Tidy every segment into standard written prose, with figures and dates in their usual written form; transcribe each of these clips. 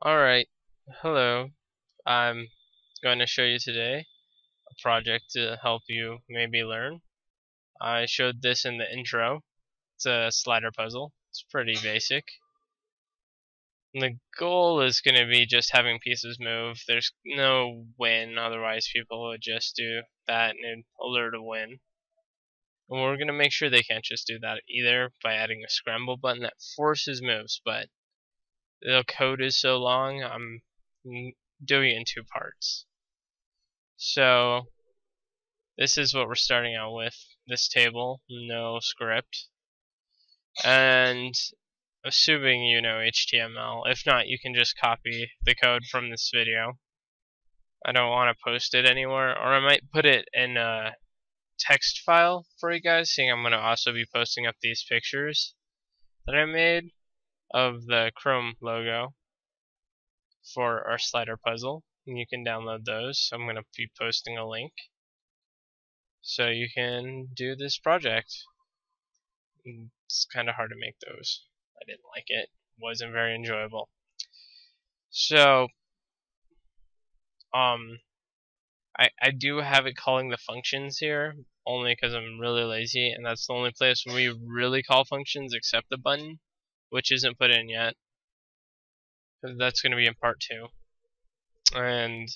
Alright, hello. I'm going to show you today a project to help you maybe learn. I showed this in the intro. It's a slider puzzle. It's pretty basic. And the goal is going to be just having pieces move. There's no win, otherwise people would just do that and it'd alert a win. And we're going to make sure they can't just do that either by adding a scramble button that forces moves, but the code is so long, I'm doing it in two parts. So this is what we're starting out with. This table, no script. And assuming you know HTML, if not, you can just copy the code from this video. I don't want to post it anywhere, or I might put it in a text file for you guys, seeing I'm going to also be posting up these pictures that I made of the Chrome logo for our slider puzzle. And you can download those. I'm going to be posting a link so you can do this project. It's kind of hard to make those. I didn't like it. Wasn't very enjoyable. So, I do have it calling the functions here, only because I'm really lazy, and that's the only place where we really call functions except the button, which isn't put in yet. That's going to be in part 2. And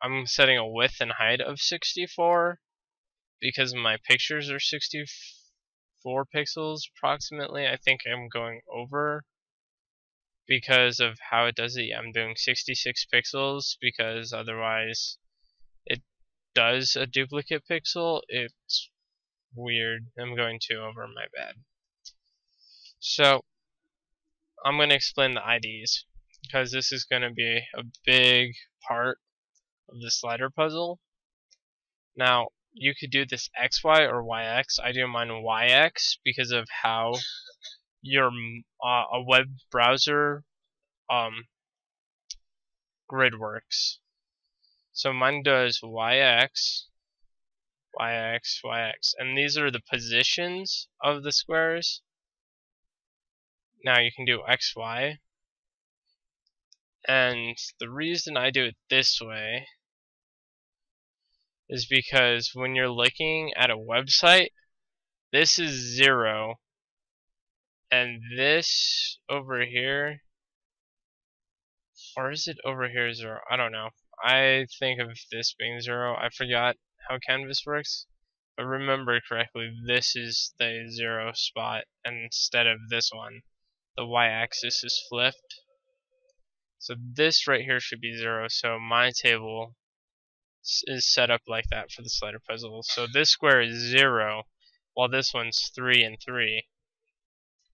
I'm setting a width and height of 64 because my pictures are 64 pixels approximately. I think I'm going over because of how it does it. Yeah, I'm doing 66 pixels because otherwise it does a duplicate pixel. It's weird. I'm going too over, my bad. So I'm going to explain the IDs because this is going to be a big part of the slider puzzle. Now you could do this XY or YX. I do mine YX because of how your a web browser grid works. So mine does YX, YX, YX, and these are the positions of the squares. Now you can do XY, and the reason I do it this way is because when you're looking at a website, this is 0, and this over here, or is it over here 0? I don't know. I think of this being 0. I forgot how Canvas works. But remember correctly, this is the 0 spot, and instead of this one, the y-axis is flipped. So this right here should be 0. So my table is set up like that for the slider puzzle. So this square is 0, while this one's 3 and 3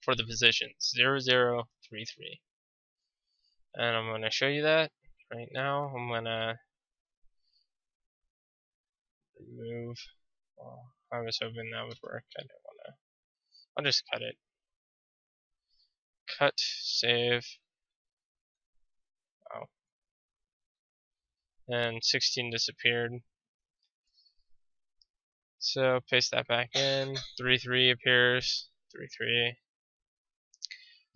for the positions. 0, 0, 3, 3. And I'm going to show you that right now. I'm going to remove. Well, I was hoping that would work. I don't want to. I'll just cut it. Cut, save. Oh. And 16 disappeared. So paste that back in. 3, 3 appears. 3, 3.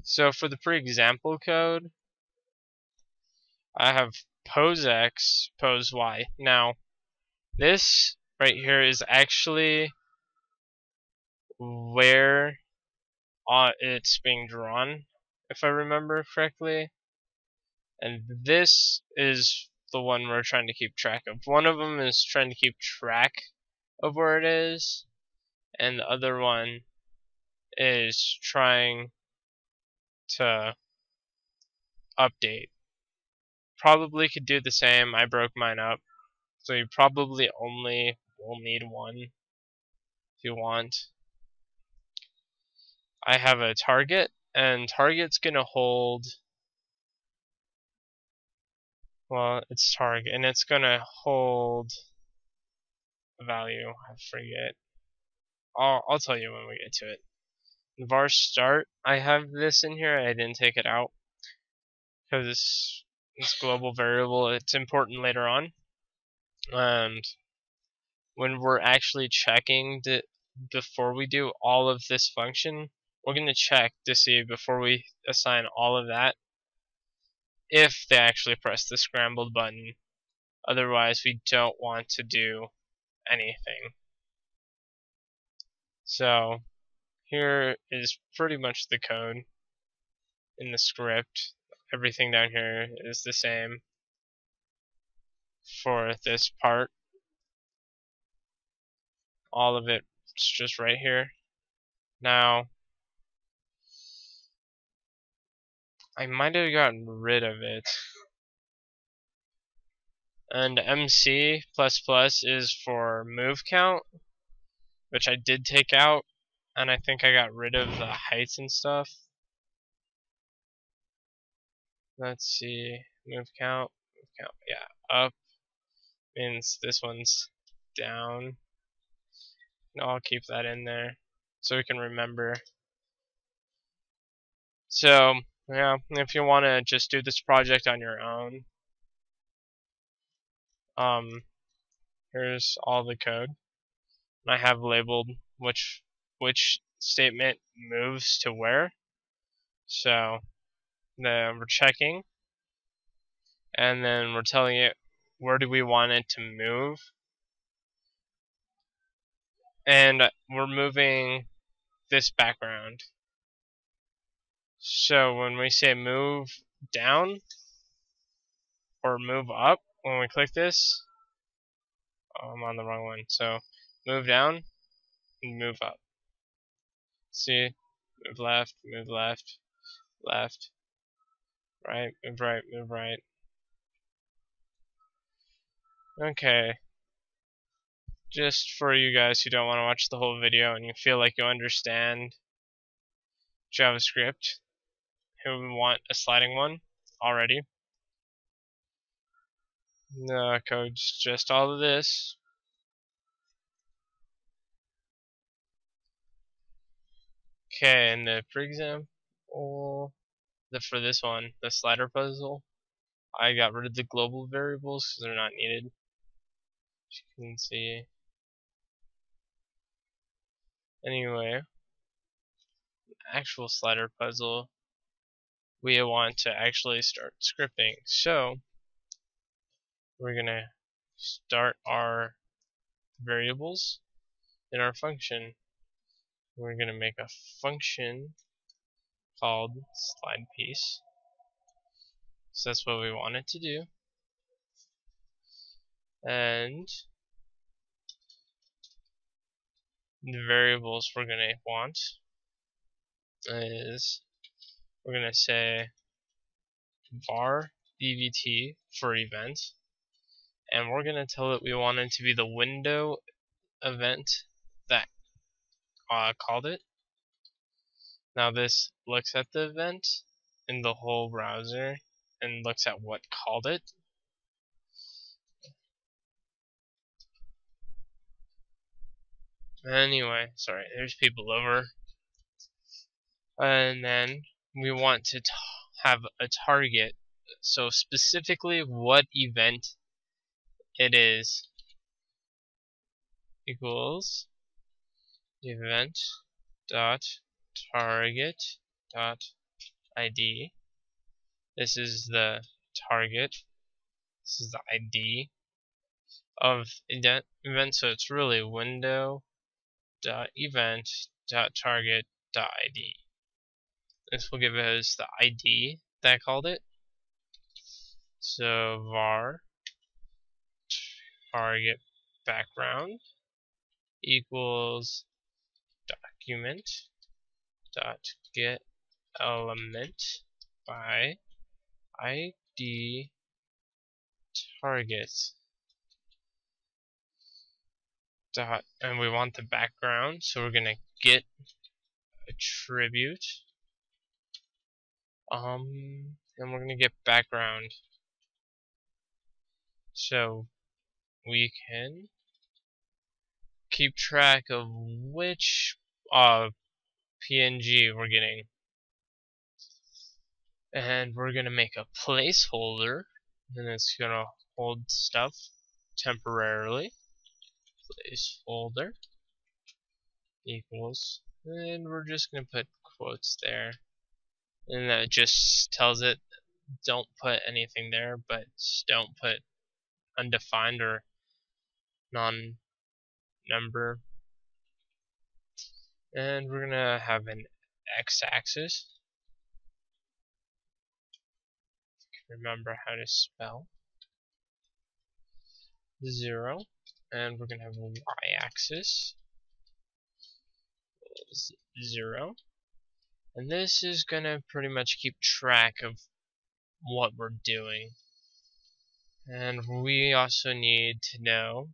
So for the pre-example code, I have pose X, pose Y. Now, this right here is actually where it's being drawn, if I remember correctly. And this is the one we're trying to keep track of. One of them is trying to keep track of where it is, and the other one is trying to update. Probably could do the same. I broke mine up, so you probably only will need one if you want. I have a target, and target's gonna hold, well, it's target, and it's gonna hold a value. I forget. I'll tell you when we get to it. Var start, I have this in here. I didn't take it out because it's global variable. It's important later on. And when we're actually checking before we do all of this function, we're going to check to see before we assign all of that if they actually press the scrambled button. Otherwise, we don't want to do anything. So here is pretty much the code in the script. Everything down here is the same for this part. All of it's just right here. Now, I might have gotten rid of it. And MC++ is for move count, which I did take out, and I think I got rid of the heights and stuff. Let's see, move count, yeah, up means this one's down. I'll keep that in there so we can remember. So, yeah, if you want to just do this project on your own, here's all the code. I have labeled which statement moves to where. So we're checking, and then we're telling it where do we want it to move, and we're moving this background. So when we say move down or move up, when we click this, I'm on the wrong one. So move down and move up. See, move left, left, right, move right. Okay. Just for you guys who don't want to watch the whole video and you feel like you understand JavaScript, who want a sliding one already, the code's just all of this. Okay, and the for example, for this one, the slider puzzle, I got rid of the global variables because they're not needed. As you can see. Anyway, actual slider puzzle, we want to actually start scripting. So we're gonna start our variables in our function. We're gonna make a function called slide piece. So that's what we want it to do. And the variables we're gonna want is we're gonna say var evt for event, and we're gonna tell it we want it to be the window event that called it. Now this looks at the event in the whole browser and looks at what called it. Anyway, sorry, there's people over. And then we want to have a target, so specifically what event it is equals event dot target dot id. This is the target, this is the id of event, so it's really window dot event dot target dot id. This will give us the ID that I called it. So var target background equals document dot get element by ID target dot, and we want the background, so we're gonna get attribute, and we're gonna get background, so we can keep track of which PNG we're getting. And we're gonna make a placeholder, and it's gonna hold stuff temporarily. Placeholder equals, and we're just gonna put quotes there, and that just tells it don't put anything there, but don't put undefined or non-number. And we're gonna have an x-axis. Remember how to spell 0. And we're gonna have a y-axis 0. And this is gonna pretty much keep track of what we're doing. And we also need to know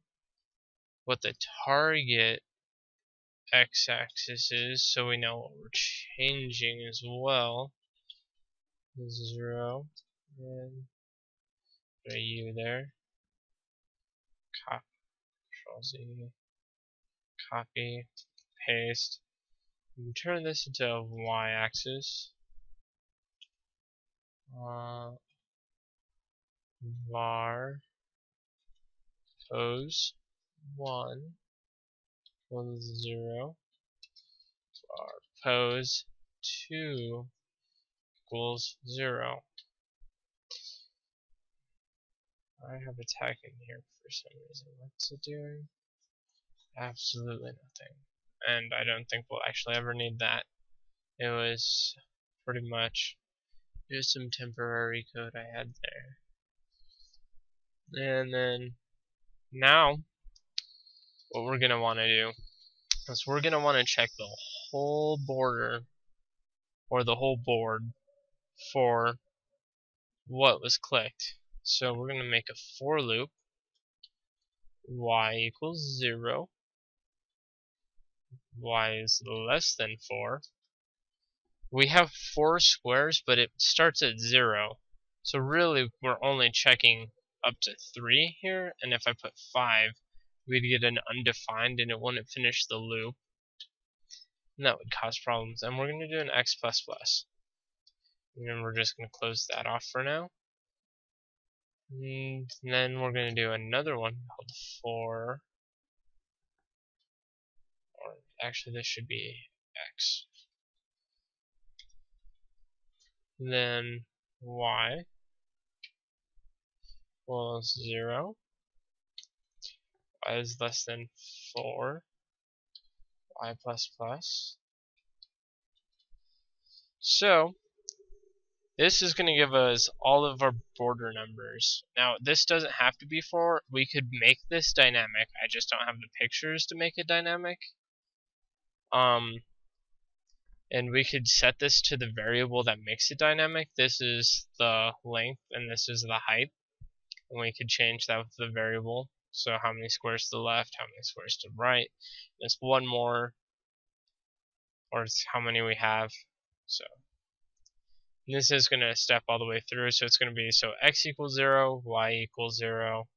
what the target x-axis is, so we know what we're changing as well. 0, and put a U there. Control Z, copy, paste. And turn this into a y-axis. Var pose 1 equals 0. Var pose 2 equals 0. I have a tag in here for some reason. What's it doing? Absolutely nothing. And I don't think we'll actually ever need that. It was pretty much just some temporary code I had there. And then now what we're going to want to do is we're going to want to check the whole border or the whole board for what was clicked. So we're going to make a for loop, y equals 0, y is less than 4. We have 4 squares, but it starts at 0. So really we're only checking up to 3 here, and if I put 5, we'd get an undefined and it wouldn't finish the loop. And that would cause problems. And we're going to do an x++. And then we're just going to close that off for now. And then we're going to do another one called for, or actually this should be x. Then y equals 0. Y is less than 4. Y++. So this is going to give us all of our border numbers. Now, this doesn't have to be 4. We could make this dynamic. I just don't have the pictures to make it dynamic. And we could set this to the variable that makes it dynamic. This is the length, and this is the height. And we could change that with the variable. So how many squares to the left, how many squares to the right. There's one more, or it's how many we have. So this is going to step all the way through, so it's going to be so x equals 0, y equals 0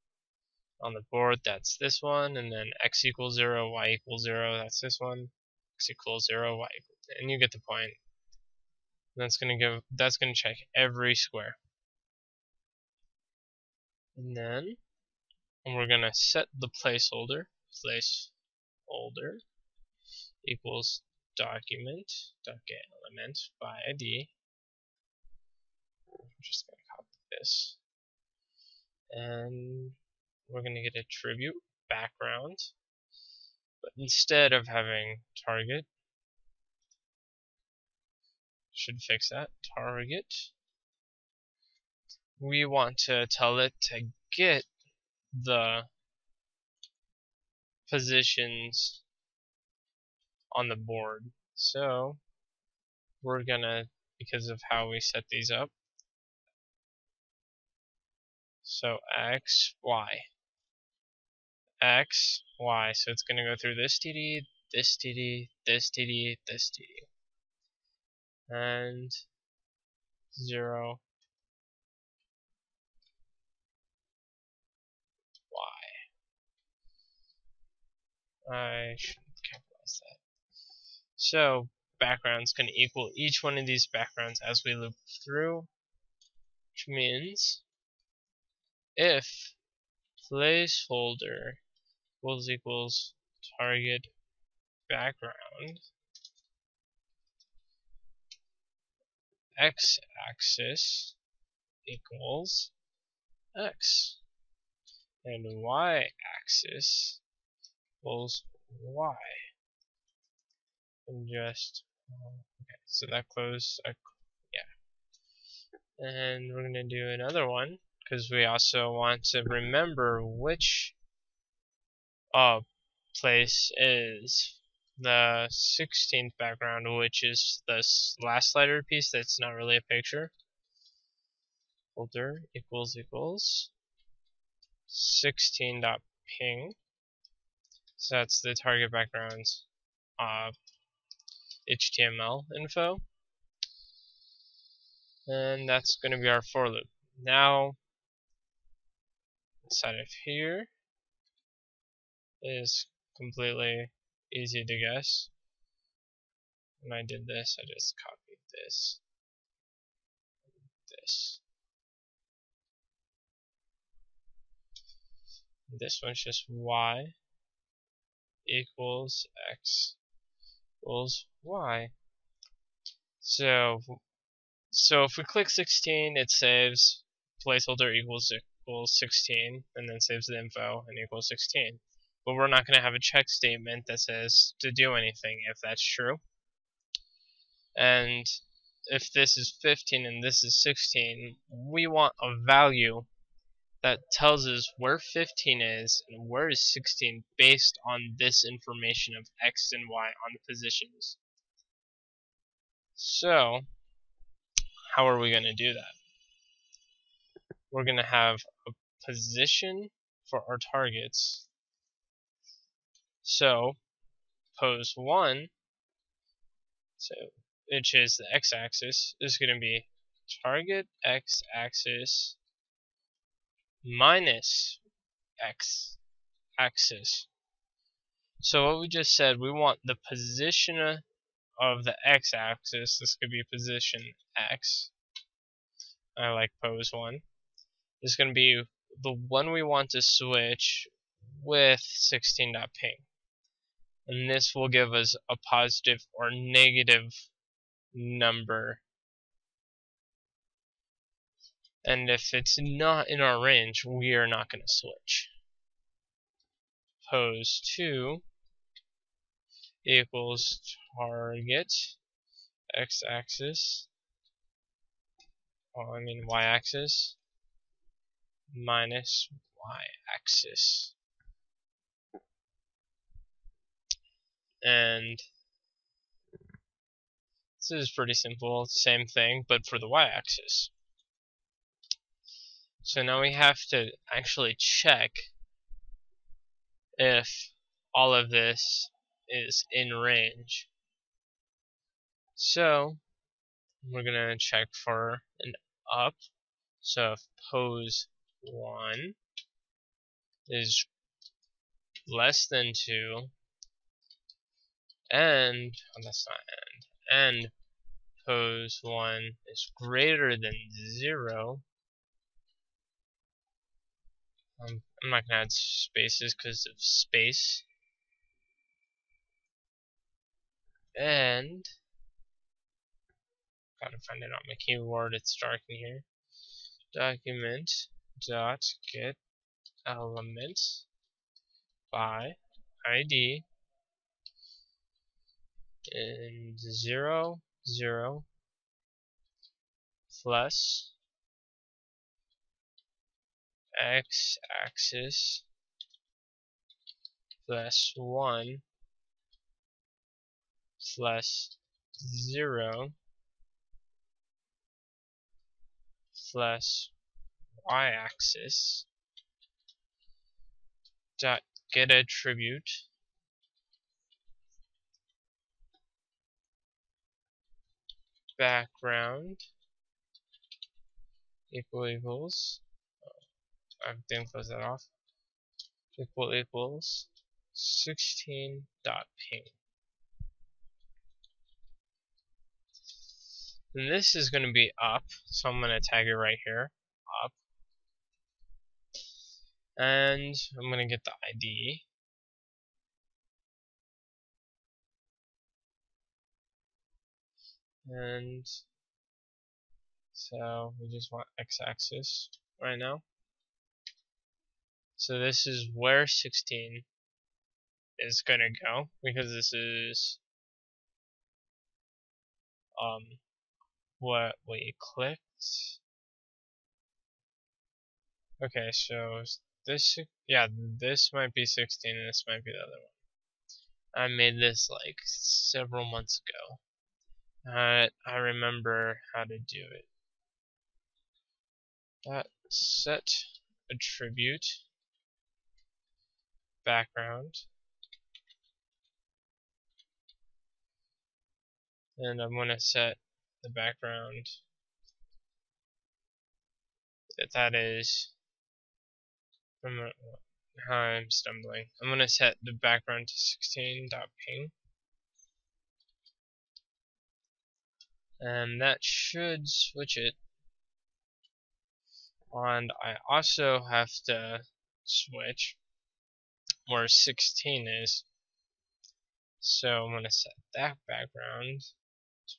on the board, that's this one, and then x equals 0, y equals 0, that's this one, x equals 0, y equals, and you get the point. And that's going to check every square. And then we're going to set the placeholder equals document.getElement by ID. I'm just going to copy this. And we're going to get attribute background. But instead of having target, should fix that, target, we want to tell it to get the positions on the board. So we're going to, because of how we set these up, so x, y, x, y. So it's going to go through this TD, this TD, this TD, this TD. And 0, y. I shouldn't capitalize that. So background's going to equal each one of these backgrounds as we loop through, which means if placeholder equals target background, x-axis equals x, and y-axis equals y. And just okay, so that close, yeah. And we're gonna do another one because we also want to remember which place is the 16th background, which is the last slider piece that's not really a picture. Folder equals 16.ping. So that's the target background's HTML info. And that's going to be our for loop. Now, inside of here is completely easy to guess. When I did this, I just copied this. This one's just y equals x equals y. So if we click 16, it saves placeholder equals 16, and then saves the info and equals 16. But we're not going to have a check statement that says to do anything if that's true. And if this is 15 and this is 16, we want a value that tells us where 15 is and where is 16 based on this information of x and y on the positions. So, how are we going to do that? We're going to have a position for our targets. So, pose 1, which is the x-axis, is going to be target x-axis minus x-axis. So what we just said, we want the position of the x-axis. This could be position x. I like pose 1. This is going to be the one we want to switch with 16.ping. And this will give us a positive or negative number. And if it's not in our range, we are not going to switch. Pose 2 equals target x-axis, y-axis minus y-axis. And this is pretty simple, same thing, but for the y-axis. So now we have to actually check if all of this is in range. So we're gonna check for an up. So if pose 1 is less than 2 and pose 1 is greater than 0. I'm not gonna add spaces because of space. And gotta find it on my keyboard, it's dark in here. Document dot get element by ID and 0 0 plus x-axis plus 1 plus 0 plus y-axis dot get attribute background equals I didn't close that off equals 16.ping. And this is going to be up, so I'm going to tag it right here, up. And I'm going to get the ID. And So we just want x-axis right now. So this is where 16 is going to go, because this is what we clicked. Okay, so this, yeah, this might be 16 and this might be the other one. I made this like several months ago. I remember how to do it. Set attribute background, and I'm going to set the background that is how I'm stumbling. I'm going to set the background to 16.ping, and that should switch it. And I also have to switch where 16 is. So I'm going to set that background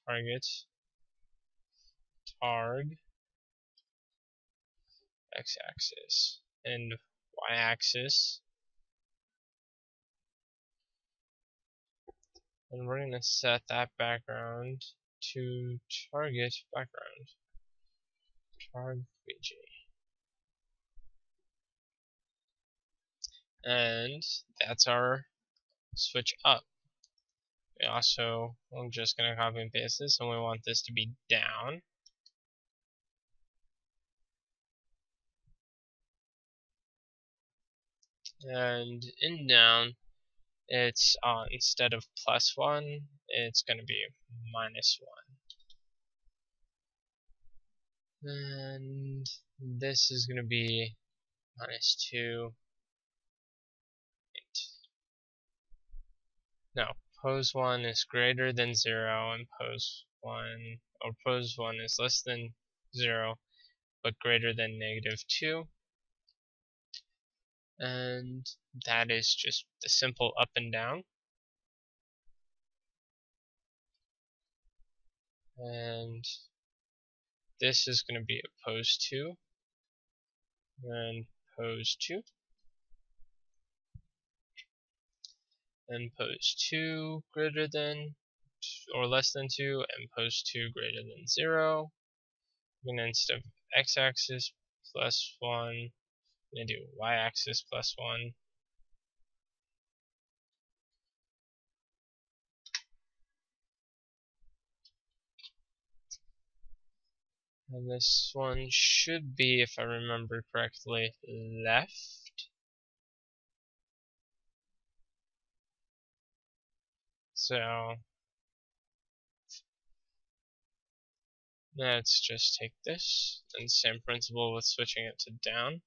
target targ x-axis and y-axis, and we're going to set that background to target background targ bg, and that's our switch up. We also, I'm just going to copy and paste this, and we want this to be down. And in down, it's instead of +1, it's going to be -1. And this is going to be -2, 8. No, pose1 is greater than 0, and pose1 is less than 0, but greater than -2. And that is just the simple up and down. And this is going to be a pose2 and pose2 and pose2 greater than or less than 2 and pose2 greater than 0. I'm going to, instead of x-axis +1, I'm going to do y-axis +1. And this one should be, if I remember correctly, left. So let's just take this, and same principle with switching it to down.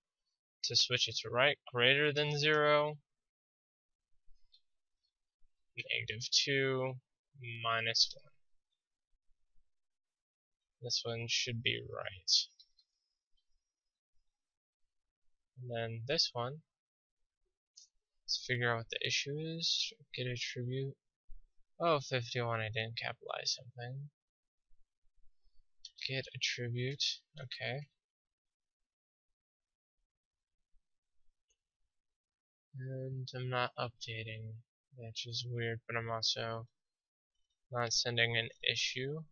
To switch it to right, greater than 0, -2, -1. This one should be right. And then this one, let's figure out what the issue is. Get attribute. Oh, 51, I didn't capitalize something. Get attribute, okay. And I'm not updating, which is weird, but I'm also not sending an issue.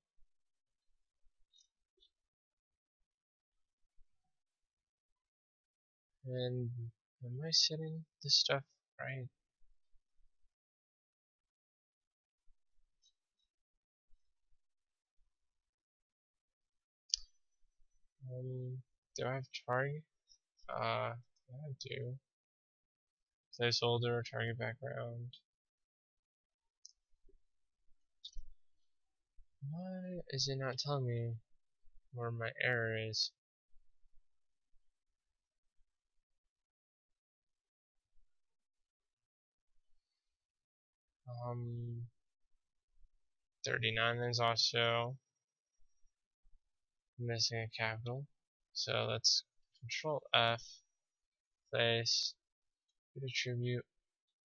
And am I setting this stuff right? Do I have target? Yeah, I do. Placeholder, target background. Why is it not telling me where my error is? 39 is also missing a capital. So let's Control F, place, get attribute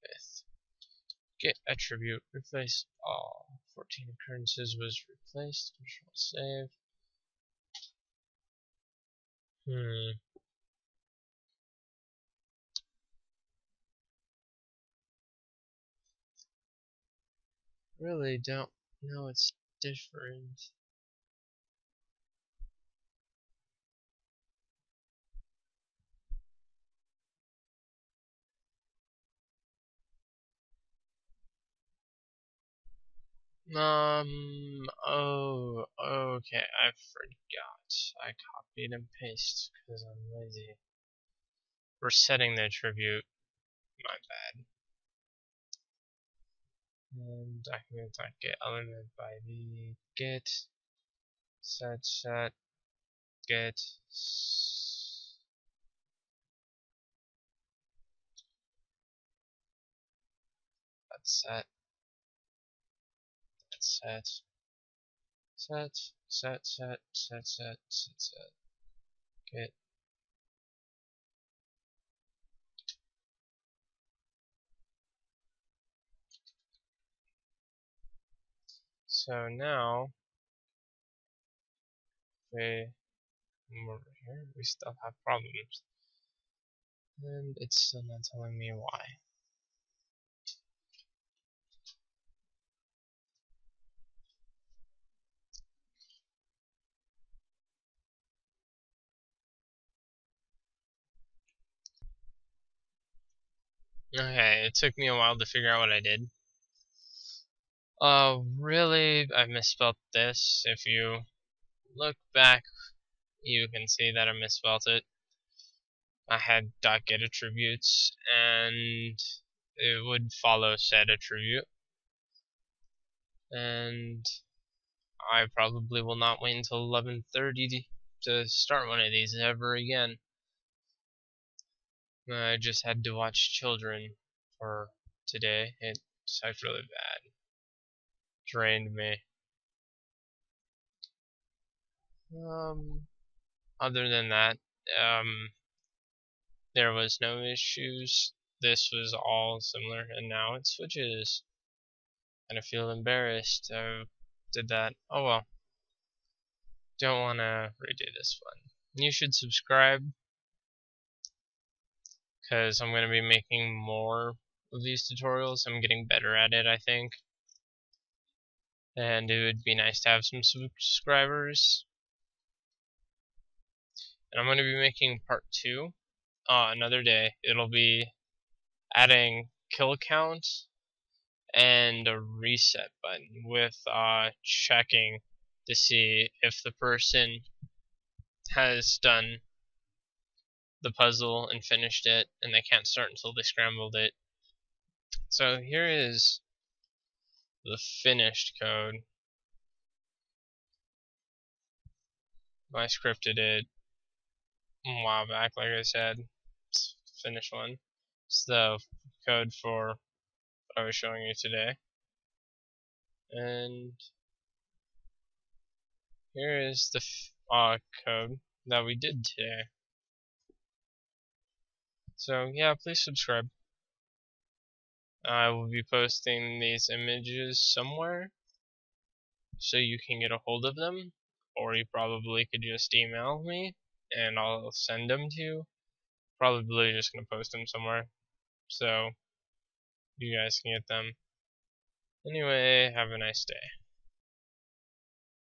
with get attribute, replace all. 14 occurrences was replaced. Control save. Hmm. Really don't know it's different. Oh, okay, I forgot. I copied and pasted because I'm lazy. We're setting the attribute, my bad. And document.get element by the get set get set set set get. So now we come over here, we still have problems. And it's still not telling me why. Okay, it took me a while to figure out what I did. Really, I misspelled this. If you look back, you can see that I misspelled it. I had .get attributes, and it would follow said attribute. And I probably will not wait until 11:30 to start one of these ever again. I just had to watch children for today. It sucked really bad. Drained me. Other than that, there was no issues. This was all similar, and now it switches. And I feel embarrassed. I did that. Oh well. Don't want to redo this one. You should subscribe, because I'm going to be making more of these tutorials. I'm getting better at it, I think. And it would be nice to have some subscribers. And I'm going to be making part 2 another day. It'll be adding kill count and a reset button with checking to see if the person has done the puzzle and finished it, and they can't start until they scrambled it. So here is the finished code. I scripted it a while back, like I said. It's the finished one. It's the code for what I was showing you today. And here is the code that we did today. So yeah, please subscribe. I will be posting these images somewhere, so you can get a hold of them, or you probably could just email me and I'll send them to you. Probably just gonna post them somewhere, so you guys can get them. Anyway, have a nice day.